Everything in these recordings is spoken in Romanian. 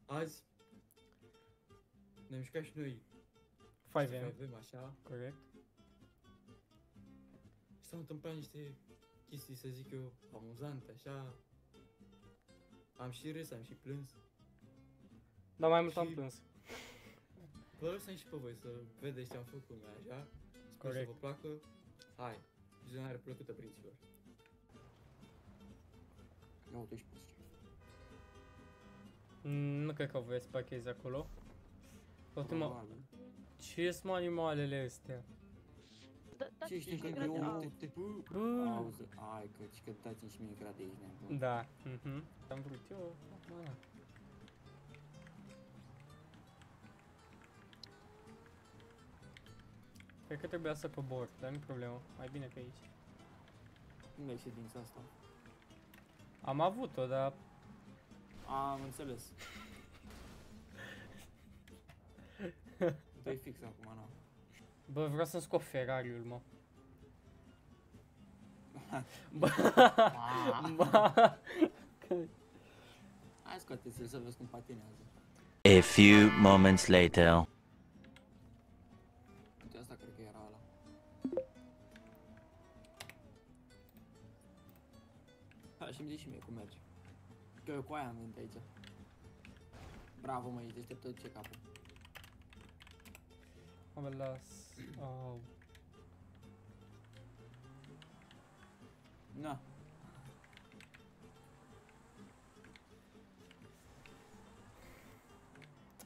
azi ne-am mișcat și noi 5am. 5am, așa. Corect. Și s-au întâmplat niște chestii, să zic eu, amuzante, așa. Am și râs, am și plâns. Dar mai mult am Și- plâns. Vă lăsăm și pe voi să vedeți ce am făcut noi, așa. Sper să Corect. vă placă. Hai, vizionare plăcută, prinților. Ia uite și pe ce. Nu cred că voi să parchezi acolo. Ultima... Probabil. Ce sunt animalele astea? Da, Ce știi că grade eu au? te Bă. auzi, ai că dați-mi și mie grade aici, nebun. Da. Am vrut eu. Da. Cred că trebuia să cobor, dar nu problemă. Mai bine pe aici. Unde ai ședința asta? Am avut-o, dar... Am înțeles. Dă-i fix acum, na. Bă, vreau să-mi scot Ferrari-ul, mă. Bă, Hai scoate-ți-l să vezi cum patinează. A few moments later. Uite, asta cred că era ăla. Ha, și-mi zici și mie cum merge. Că eu cu aia am venit aici. Bravo, mă, ești deșteptă ce capul. mă las. Au. Na.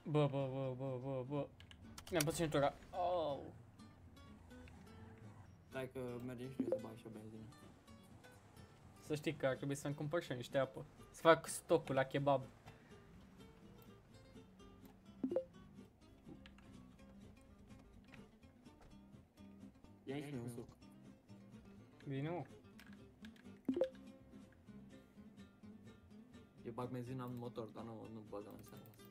Bă. Mi-am pus centura. Au. Stai că mergem și noi să bagi și o benzină. Să știi că ar trebui să-mi cumpăr și eu niște apă. Să fac stocul la kebab. Ia și mie un suc. Bine, mă. Eu bag benzina în motor, dar nu băgăm în seama asta.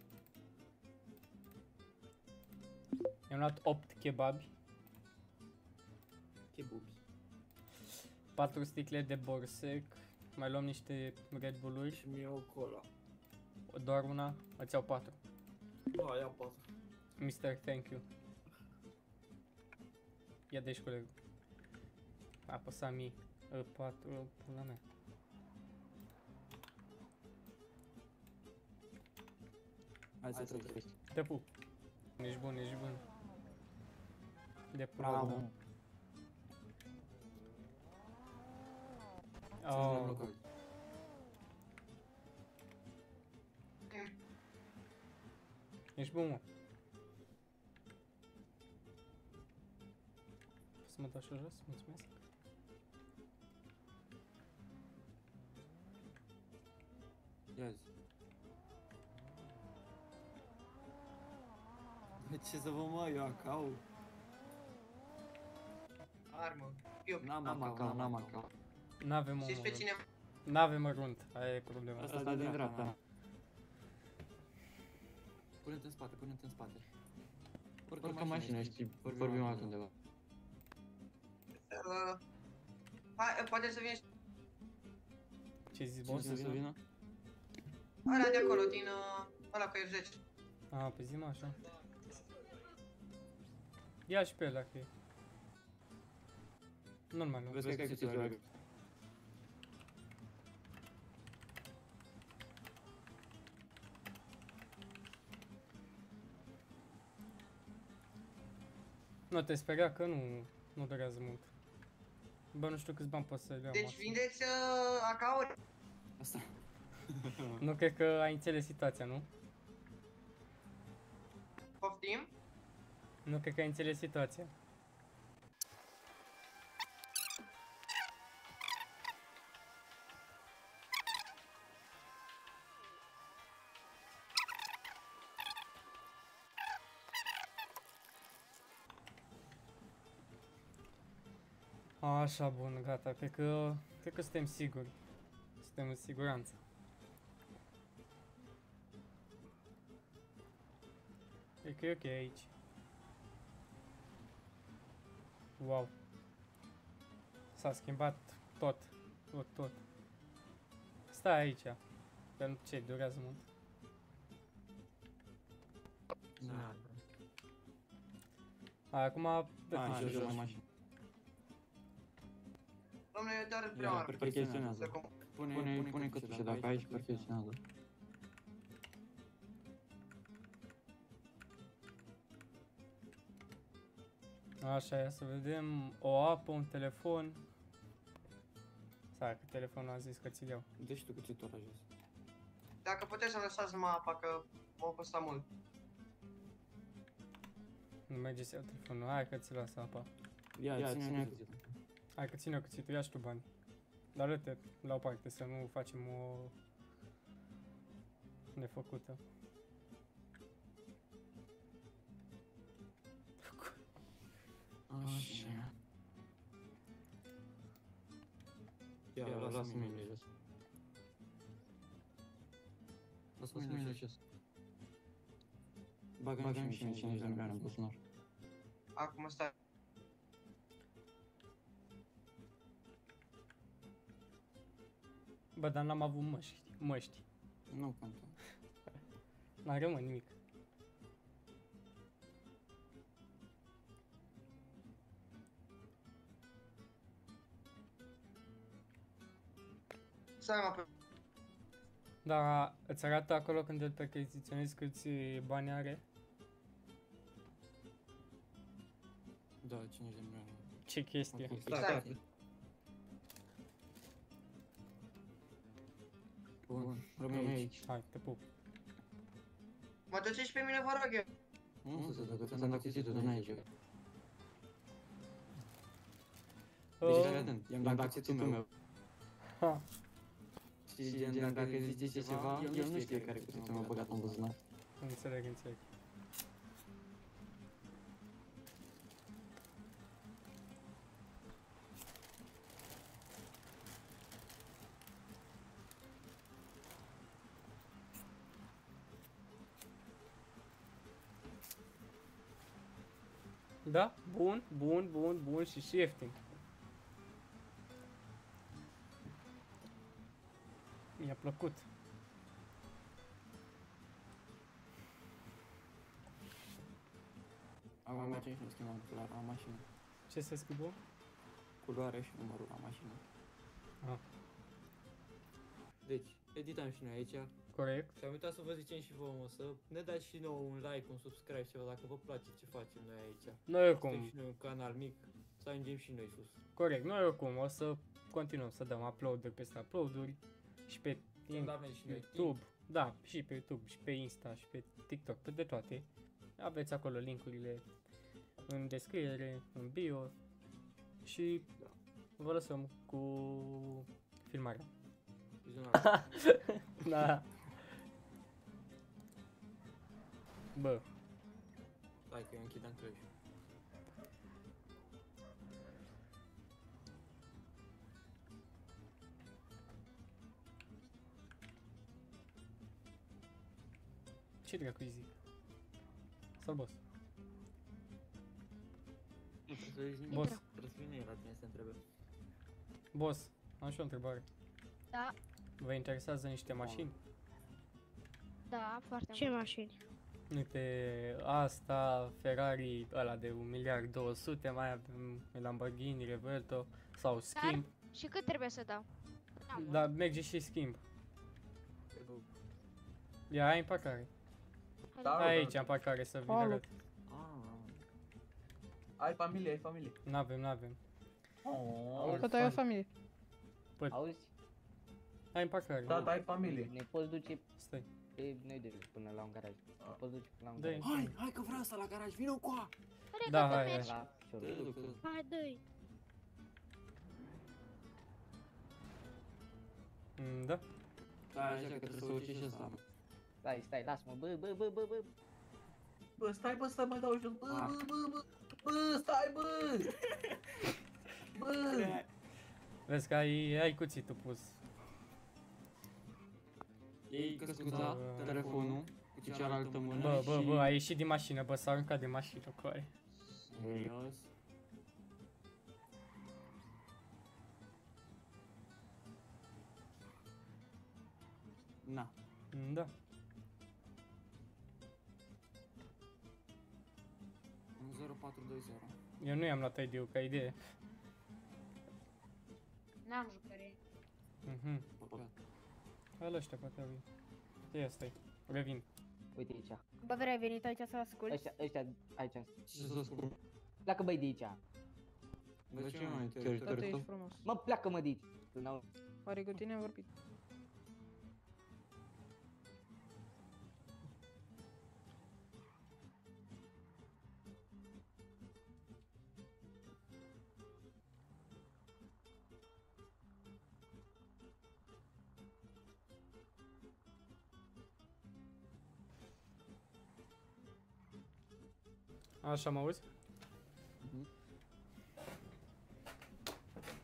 Mi-am luat 8 kebabi, Chebubi. 4 sticle de borsec, mai luăm niște Red Bull-uri, Și mie o cola. doar una, îți iau 4. Da, ia 4. Mr. Thank you. Ia de aici, colegul. A apăsat mie. 4, pula mea. Hai să treci. Te pup. Ești bun, ești bun. De pup. Bravo. Oh, ești bun, mă. Poți să mă dau și jos? Mulțumesc. Ia zi. Ce să vă mă, eu acau? Armă. Eu. N-am acau. N-avem Știți pe omul. cine? N-avem mărunt, aia e problema. Asta din dreapta. Pune-te în spate, pune-te în spate. Urcă mașina, știi, vorbim altundeva. Hai, poate să vin Ce zici, Cine boss? să vină? ăla de acolo, din ăla cu F10. A, pe zi, mă, așa. Ia și pe ăla, că e. Normal, nu? Vezi că ai cuțitul ăla. Nu te speria că nu durează mult. Bă, nu știu câți bani poți să-i iau. Deci maxim. vindeți AK-uri? Asta. Nu cred că ai înțeles situația, nu? Poftim? Nu cred că ai înțeles situația. Așa, bun, gata. Cred că suntem siguri. Suntem în siguranță. Cred că e ok aici. Wow. S-a schimbat tot. Stai aici. Pentru ce durează mult. Acum dă Hai, jos. jos la mașină. Domnule, eu doar Ia, prima oară. percheziționează. Să com- Pune cătușe dacă ai și percheziționează. Așa, ia să vedem. O apă, un telefon. Stai, că telefonul a zis că ți-l iau. Dă și tu cuțitul ăla jos. Dacă puteți să lăsați numai apa, că m-a costat mult. Nu merge să iau telefonul. Hai că ți lasă apa. Ia, ține cuțitul. Hai că ține cuțitul, ia și tu bani. Dar dă-te la o parte să nu facem o nefăcută. Așa. Ia, lasă mâinile jos. Lasă mâinile jos. Bagă-mi și mie 50 de milioane în buzunar. Acum stai. Bă, dar n-am avut măști. Nu contă. N-are mă nimic. Stai mă pe... Dar îți arată acolo când îl percheziționezi câți bani are? Da, 50 de milioane. Ce chestie. Ok. Stai. Bun, rămâi aici. Hai, te pup. Mă duceți pe mine, vă rog eu. Nu să că ți-am dat cuțitul, nu aici. Deci, fii atent, i-am dat cuțitul meu. Ha. Și gen, dacă zice ceva, el nu știe care cuțitul m-a băgat în buzunar. Înțeleg. Da? Bun și ieftin. Mi-a plăcut. Acum mergem și ne schimbăm culoarea la mașină. Ce se schimbă? Culoarea și numărul la mașină. Ah. Deci, editam și noi aici. Corect. Și am uitat să vă zicem și vouă, mă, să ne dați și nouă un like, un subscribe, ceva, dacă vă place ce facem noi aici. Noi Suntem oricum, și noi un canal mic, să ajungem și noi sus. corect, noi oricum o să continuăm să dăm upload-uri peste upload-uri și pe Când avem și noi YouTube, da, și pe YouTube, și pe Insta, și pe TikTok, pe de toate. Aveți acolo linkurile în descriere, în bio și vă lăsăm cu filmarea. Vizionare. Da. Bă, Stai că eu închidem clăjul. ce dracu-i zic? Sau boss? Nu trebuie să zici nimic. Boss, Trebuie să vină el la tine să te întrebe. boss, am și o întrebare. Da, Vă interesează niște mașini? da, foarte Ce mașini? Uite, asta, Ferrari, ăla de 1.200.000, mai avem Lamborghini, Revuelto sau schimb. Și cât trebuie să dau? Dar merge și schimb. Ia, ai în parcare. Da, Aici, în parcare, să vin arăt. Ai familie. N-avem. Oh, Tot ai o familie. Auzi? Hai în parcare. da, ai familie. Ne poți duce Stai. pe noi de până la un garaj. Ne poți duce până la un Dă-i. garaj. Hai că vreau asta la garaj, vină cu a! Da, hai. La showroom. Hai, dă-i. Da. Da, așa că trebuie să urce și ăsta. Stai, lasă-mă, bă. Bă, stai bă, să mă dau jos. Bă, stai bă. Bă. Vezi că ai cuțitul pus. Iei căscuța, telefonul, cu cealaltă mână Bă, ai ieșit din mașină, bă, s-a aruncat din mașină cu aia. Serios? Na. Da. Un 0 4-2-0. Eu nu i-am luat ID-ul ca idee. N-am jucărie. Mhm. Păcat. Ăla ăștia poate au. Ia stai. Revin. Uite aici. Bă, vrei venit aici să asculti? Ăștia aici. Ce să spun? Pleacă băi de aici. De ce mai Tată, teritoriul ești tău? frumos. Mă, pleacă mă de aici. Tu n-au... Oare cu tine am vorbit? Așa mă auzi?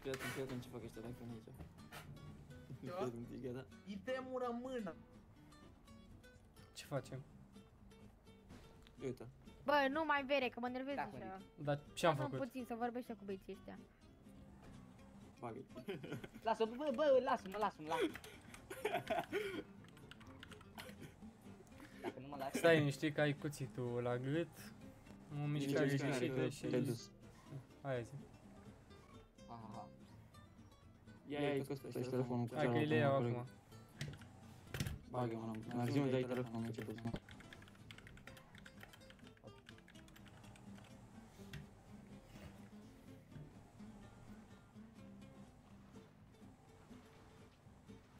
Fii atent ce fac ăștia dacă aici. Fii Da? atent, e gata. Îi tremură mâna. Ce facem? Uite. Bă, nu mai bere, că mă nervez Da, așa. Dar ce am Lasă-mă făcut? puțin să vorbește cu băieții ăștia. Bagă-i. Lasă, bă, lasă-mă. Dacă nu mă lași... Stai liniștit că ai cuțitul la gât. O mișcare Nici o greșită mișcare, și... te-ai dus. Aia zi. Aha. Ia-i că stai telefonul cu Hai că îi le iau acum. Bagă-mă la mă. Zi-mă de-ai telefonul început.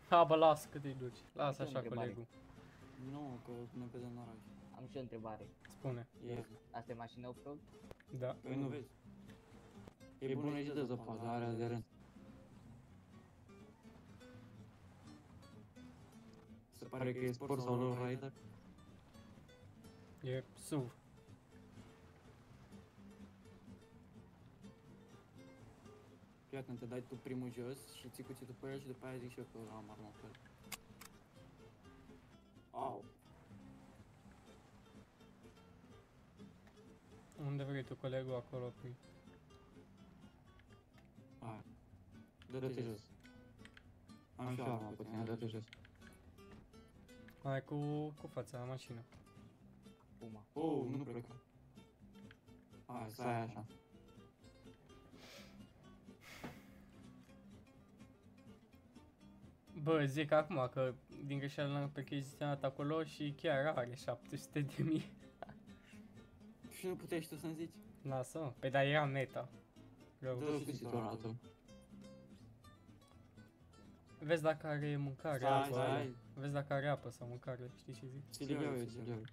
Ha, bă, las că te duci. Las Am și o așa întrebare. colegul. Nu, că ne vede în oraș. Am și o întrebare. Spune. E. Asta e mașina off-road? Da. Păi nu vezi. E bună și de zăpadă, are aderent. Se pare că e sport sau low rider. E SUV. Fii atent, te dai tu primul jos și ții cuțitul pe el și după aia zic și eu că am armă pe el. Au. Unde vrei tu colegul acolo pui. Hai. Dă-te jos. Am și armă pe tine, dă-te jos. Hai cu fața la mașină. Puma. Oh, nu pleca. Hai, stai așa. Bă, zic acum că din greșeală l-am percheziționat acolo și chiar are 700.000. Și nu puteai și tu să-mi zici? Lasă-mă. Păi dar era meta. Rău. Dă-l cuțitul ăla tău. Vezi dacă are mâncare, Stai, apă. stai. Vezi dacă are apă sau mâncare, știi ce zic? Ți-l iau eu, ți-l iau eu.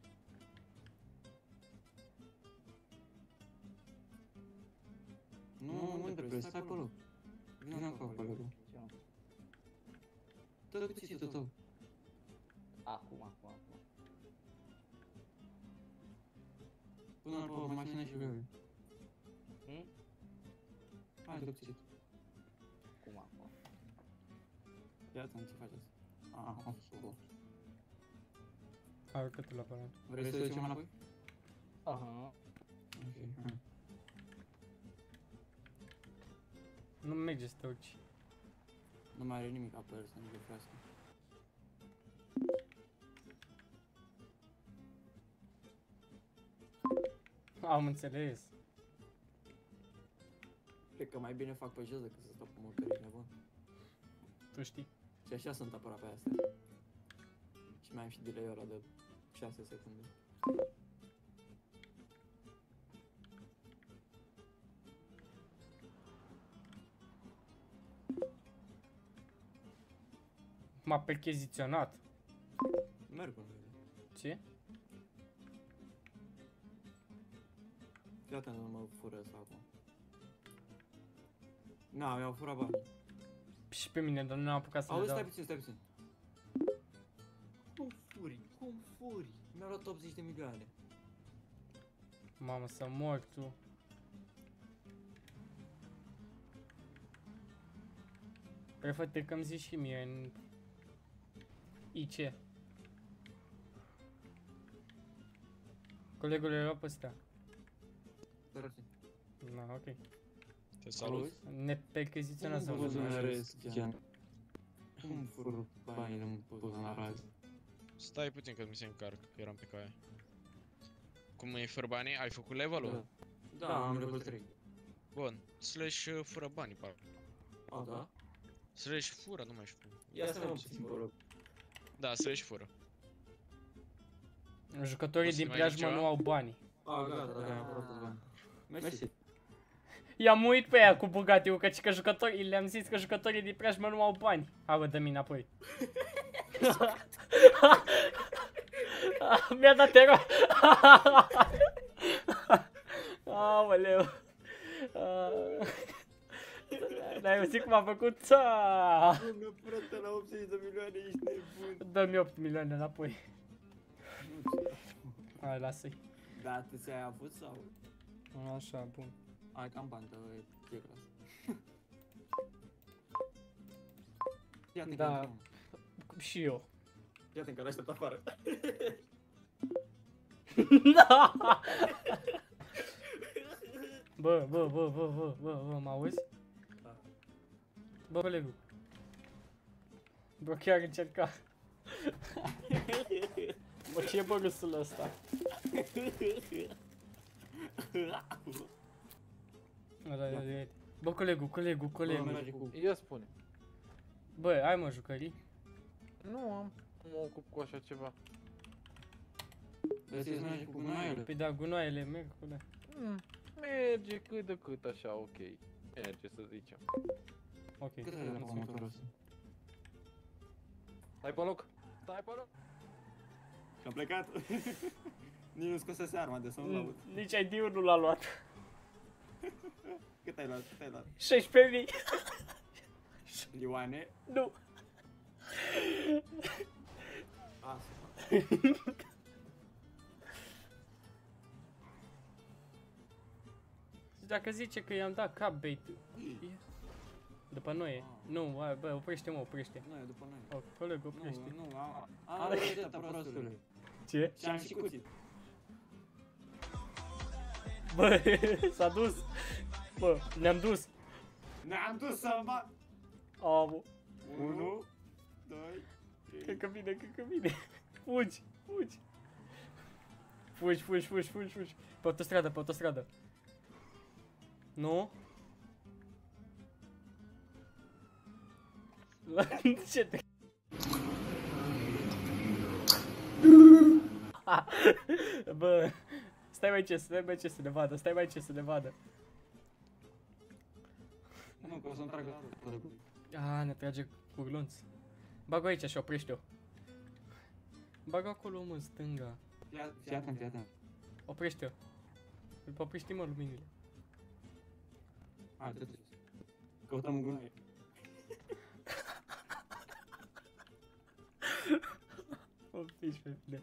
Nu, unde pleci? Stai pe loc. Vine acolo, colegul. Dă cuțitul tău. Acum. Pune-l pe mașină și vreau eu. Hm? Hai, dă cuțitul. Acum. Ia atent ce faceți. Am sus. Arcă-te la palan. Vrei să ducem înapoi? Aha. Ok, hai. Nu merge să te urci. Nu mai are nimic pe el să nu găfească. Am înțeles. Cred că mai bine fac pe jos decât să stau pe motor, ești nebun. Tu știi. Și așa sunt aproape astea. Și mai am și delay-ul ăla de 6 secunde. M-a percheziționat. Merg până vede. Ce? Fii atent, nu mă fură ăsta acum. Na, mi-au furat banii. Și pe mine, dar nu am apucat să le Auzi, dau. stai puțin. Cum furi? Mi-au luat 80 de milioane. Mamă, să mor tu. Prefer că îmi zici și mie în IC. Colegul le-a luat pe ăsta. Stai puțin. Na, ok. Te salut. Ne percheziționează. Cum buzunare schian? Cum fur banii în buzunar azi? Stai puțin că mi se încarc, că eram pe caie. Cum îi făr banii? Ai făcut level-ul? Da, am level 3. Bun. Slash fură banii pe A, da? Slash fură, nu mai știu. Ia să vedem puțin, vă rog. Da, slash fură. Jucătorii O să din mai preajmă zic ceva? nu au bani. A, gata, da, am apărat bani. Mersi. I-am uit pe ea cu Bugatti-ul, că jucătorii, le-am zis că jucătorii din preajmă nu au bani. Hai, bă, dă-mi înapoi. Mi-a dat erou. Aoleu. N-ai auzit cum a făcut? Bună, frate, la 80 de milioane ești nebun. Dă-mi 8 milioane înapoi. Hai, lasă-i. Da, tu ți-ai avut sau? Așa, bun. Ai cam bani, dar e gras. Iată Da. că intrăm. Și eu. Iată că l-aștept afară. Bă, mă auzi? Da. Bă, colegul. Bă, chiar încerca. Bă, ce e bă râsul ăsta? Bă, colegul. Bă, merge cu... Ia spune. Bă, ai mă jucării? Nu am. Nu mă ocup cu așa ceva. Vezi să mergi cu gunoaiele. Păi da, gunoaiele merg cu alea. Merge cât de cât așa, ok. Merge să zicem. Ok. Cât ai la motorul ăsta? Stai pe loc. Stai pe loc. Și-am plecat. Nici nu scosese arma de să-mi laud. Nici ID-ul nu l-a luat. Cât ai luat? Cât ai luat? 16.000. Ioane? Nu. Asta. Dacă zice că i-am dat cap bait. După noi. Nu, bă, oprește-mă, oprește. Nu, e după noi. Oh, coleg, oprește. Nu, am rețeta prostule. Ce? Și am și cuțit. Bă, s-a dus. Bă, ne-am dus. Ne-am dus să-mi bat. Amu. 1, 2, 3. Cred că vine. Fugi. Fugi. Pe autostradă. Nu? Ce te... Bă, stai mai ce să ne vadă, Nu, că o să-mi tragă colegul. A, ne trage curlunț. Bag aici și oprește-o. Bag acolo, mă, în stânga. Fii atent. Oprește-o. Oprește, mă, luminile. Hai, te-ți. Căutăm un gunoi. O pici pe mine.